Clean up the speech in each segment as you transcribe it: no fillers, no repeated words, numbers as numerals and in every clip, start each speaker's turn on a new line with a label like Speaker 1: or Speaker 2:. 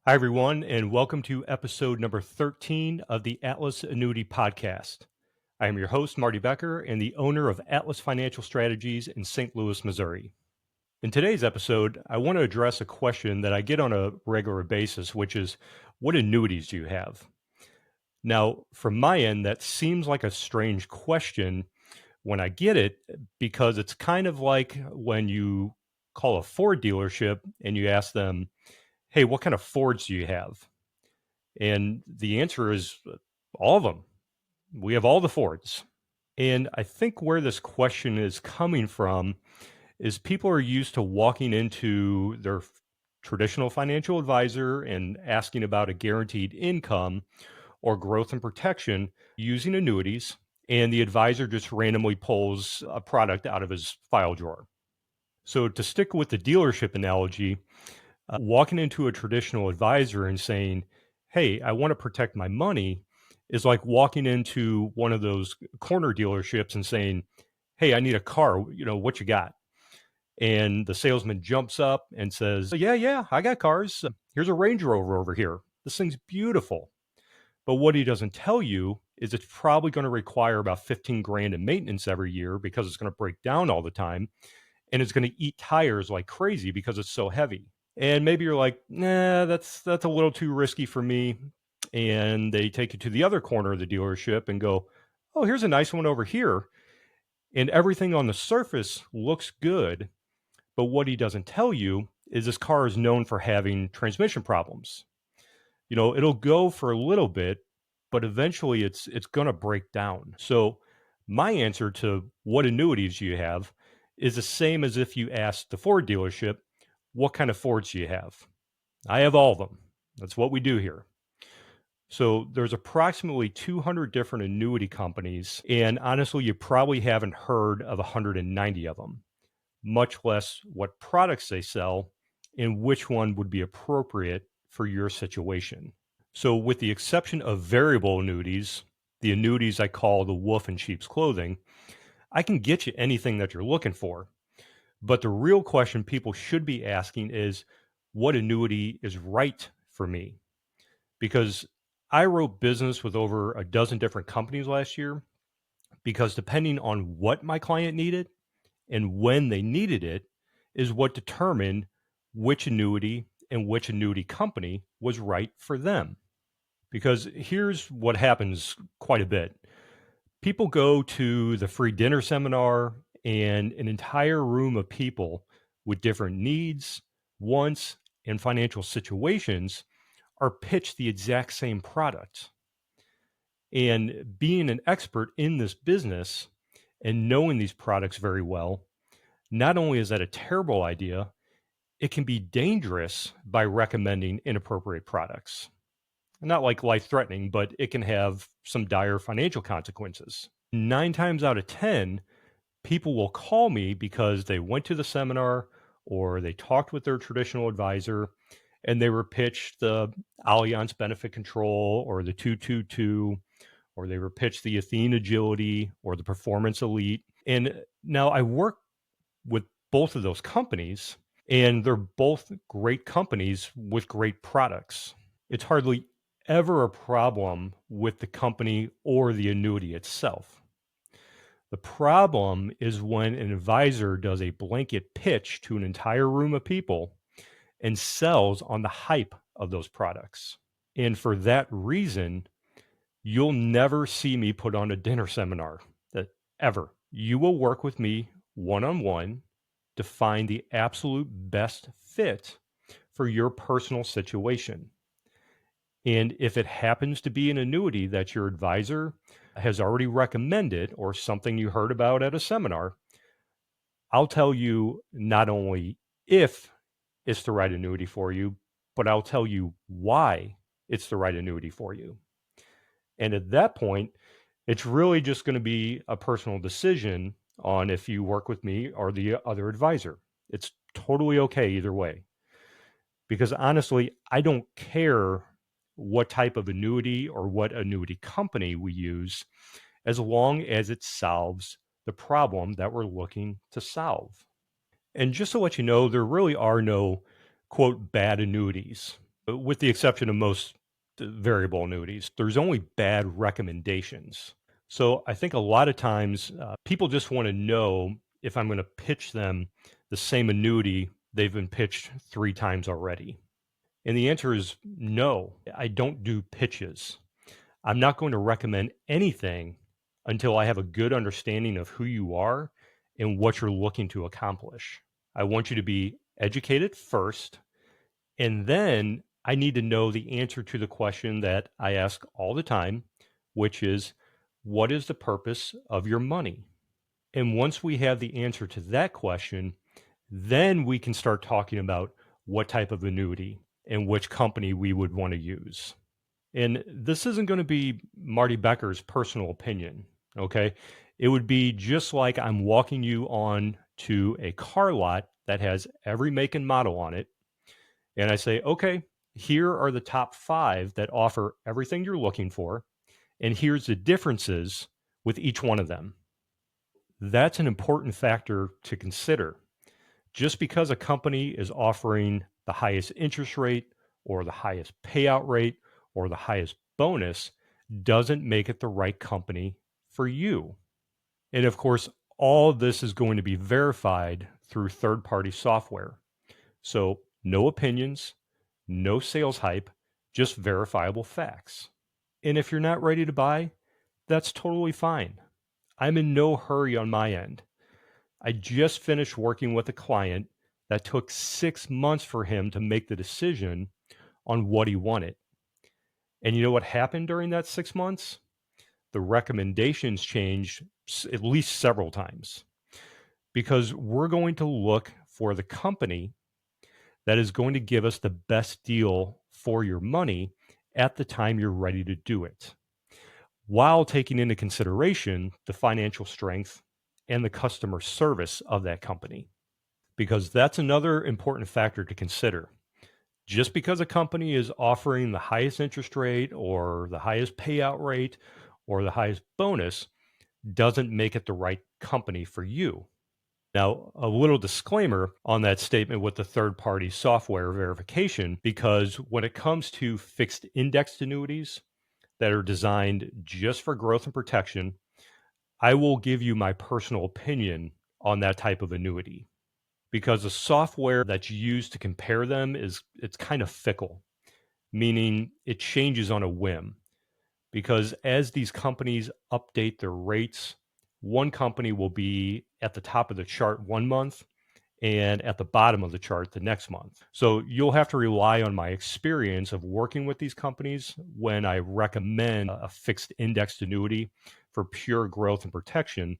Speaker 1: Hi, everyone, and welcome to episode number 13 of the Atlas Annuity Podcast. I am your host, Marty Becker, and the owner of Atlas Financial Strategies in St. Louis, Missouri. In today's episode, I want to address a question that I get on a regular basis, which is, what annuities do you have? Now, from my end, that seems like a strange question when I get it, because it's kind of like when you call a Ford dealership and you ask them, hey, what kind of Fords do you have? And the answer is all of them. We have all the Fords. And I think where this question is coming from is people are used to walking into their traditional financial advisor and asking about a guaranteed income or growth and protection using annuities. And the advisor just randomly pulls a product out of his file drawer. So, to stick with the dealership analogy, walking into a traditional advisor and saying, hey, I want to protect my money is like walking into one of those corner dealerships and saying, hey, I need a car. What you got? And the salesman jumps up and says, yeah, I got cars. Here's a Range Rover over here. This thing's beautiful. But what he doesn't tell you is it's probably going to require about 15 grand in maintenance every year because it's going to break down all the time. And it's going to eat tires like crazy because it's so heavy. And maybe you're like, nah, that's a little too risky for me. And they take you to the other corner of the dealership and go, oh, here's a nice one over here. And everything on the surface looks good. But what he doesn't tell you is this car is known for having transmission problems. It'll go for a little bit, but eventually it's going to break down. So my answer to what annuities you have is the same as if you asked the Ford dealership, what kind of Fords do you have? I have all of them. That's what we do here. So there's approximately 200 different annuity companies, and honestly, you probably haven't heard of 190 of them, much less what products they sell and which one would be appropriate for your situation. So, with the exception of variable annuities, the annuities I call the wolf in sheep's clothing, I can get you anything that you're looking for. But the real question people should be asking is, what annuity is right for me? Because I wrote business with over a dozen different companies last year, because depending on what my client needed and when they needed it is what determined which annuity and which annuity company was right for them. Because here's what happens quite a bit. People go to the free dinner seminar, and an entire room of people with different needs, wants, and financial situations are pitched the exact same product. And being an expert in this business and knowing these products very well, not only is that a terrible idea, it can be dangerous by recommending inappropriate products. Not like life threatening, but it can have some dire financial consequences. 9 times out of 10, people will call me because they went to the seminar or they talked with their traditional advisor and they were pitched the Allianz Benefit Control or the 222, or they were pitched the Athene Agility or the Performance Elite. And now I work with both of those companies, and they're both great companies with great products. It's hardly ever a problem with the company or the annuity itself. The problem is when an advisor does a blanket pitch to an entire room of people and sells on the hype of those products. And for that reason, you'll never see me put on a dinner seminar, that ever. You will work with me one on one to find the absolute best fit for your personal situation. And if it happens to be an annuity that your advisor has already recommended or something you heard about at a seminar, I'll tell you not only if it's the right annuity for you, but I'll tell you why it's the right annuity for you. And at that point, it's really just going to be a personal decision on if you work with me or the other advisor. It's totally okay either way. Because honestly, I don't care what type of annuity or what annuity company we use, as long as it solves the problem that we're looking to solve. And just to let you know, there really are no quote bad annuities. with the exception of most variable annuities. There's only bad recommendations. So I think a lot of times people just want to know if I'm going to pitch them the same annuity they've been pitched 3 times already. And the answer is no, I don't do pitches. I'm not going to recommend anything until I have a good understanding of who you are and what you're looking to accomplish. I want you to be educated first, and then I need to know the answer to the question that I ask all the time, which is, what is the purpose of your money? And once we have the answer to that question, then we can start talking about what type of annuity and which company we would want to use. And this isn't going to be Marty Becker's personal opinion, okay? It would be just like I'm walking you on to a car lot that has every make and model on it. And I say, okay, here are the top 5 that offer everything you're looking for. And here's the differences with each one of them. That's an important factor to consider. Just because a company is offering the highest interest rate or the highest payout rate or the highest bonus doesn't make it the right company for you. And of course, all of this is going to be verified through third party software. So, no opinions, no sales hype, just verifiable facts. And if you're not ready to buy, that's totally fine. I'm in no hurry on my end. I just finished working with a client that took 6 months for him to make the decision on what he wanted. And you know what happened during that 6 months? The recommendations changed at least several times because we're going to look for the company that is going to give us the best deal for your money at the time you're ready to do it, while taking into consideration the financial strength and the customer service of that company, because that's another important factor to consider. Just because a company is offering the highest interest rate or the highest payout rate or the highest bonus doesn't make it the right company for you. Now, a little disclaimer on that statement with the third party software verification, because when it comes to fixed indexed annuities that are designed just for growth and protection, I will give you my personal opinion on that type of annuity, because the software that's used to compare them it's kind of fickle, meaning it changes on a whim. Because as these companies update their rates, one company will be at the top of the chart one month and at the bottom of the chart the next month. So you'll have to rely on my experience of working with these companies when I recommend a fixed indexed annuity for pure growth and protection,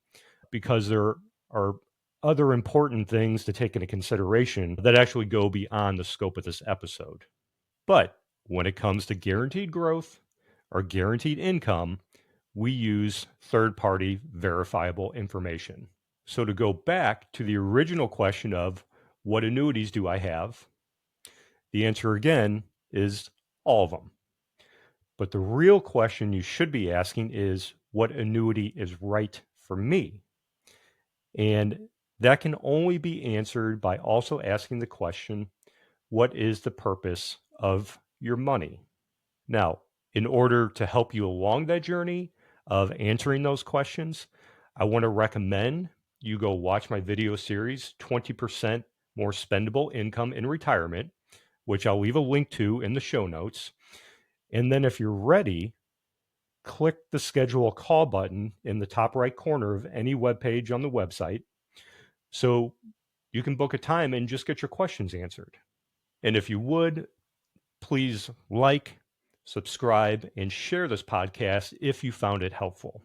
Speaker 1: because there are other important things to take into consideration that actually go beyond the scope of this episode. But when it comes to guaranteed growth or guaranteed income, we use third party verifiable information. So to go back to the original question of what annuities do I have? The answer again is all of them. But the real question you should be asking is what annuity is right for me? And that can only be answered by also asking the question, what is the purpose of your money? Now, in order to help you along that journey of answering those questions, I want to recommend you go watch my video series, 20% More Spendable Income in Retirement, which I'll leave a link to in the show notes. And then if you're ready, click the schedule a call button in the top right corner of any web page on the website so you can book a time and just get your questions answered. And if you would, please like, subscribe, and share this podcast if you found it helpful.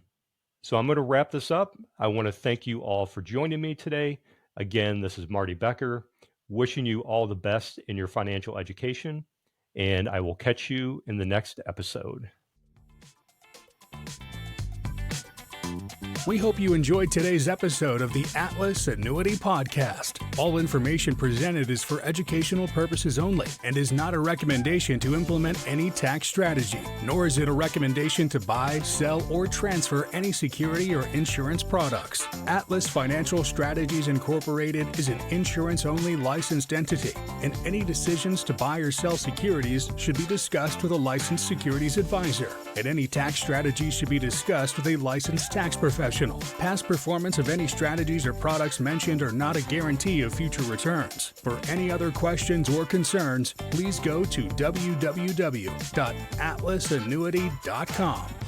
Speaker 1: So I'm going to wrap this up. I want to thank you all for joining me today. Again, this is Marty Becker, wishing you all the best in your financial education, and I will catch you in the next episode.
Speaker 2: We hope you enjoyed today's episode of the Atlas Annuity Podcast. All information presented is for educational purposes only and is not a recommendation to implement any tax strategy, nor is it a recommendation to buy, sell, or transfer any security or insurance products. Atlas Financial Strategies Incorporated is an insurance-only licensed entity, and any decisions to buy or sell securities should be discussed with a licensed securities advisor, and any tax strategies should be discussed with a licensed tax professional. Past performance of any strategies or products mentioned are not a guarantee of future returns. For any other questions or concerns, please go to www.atlasannuity.com.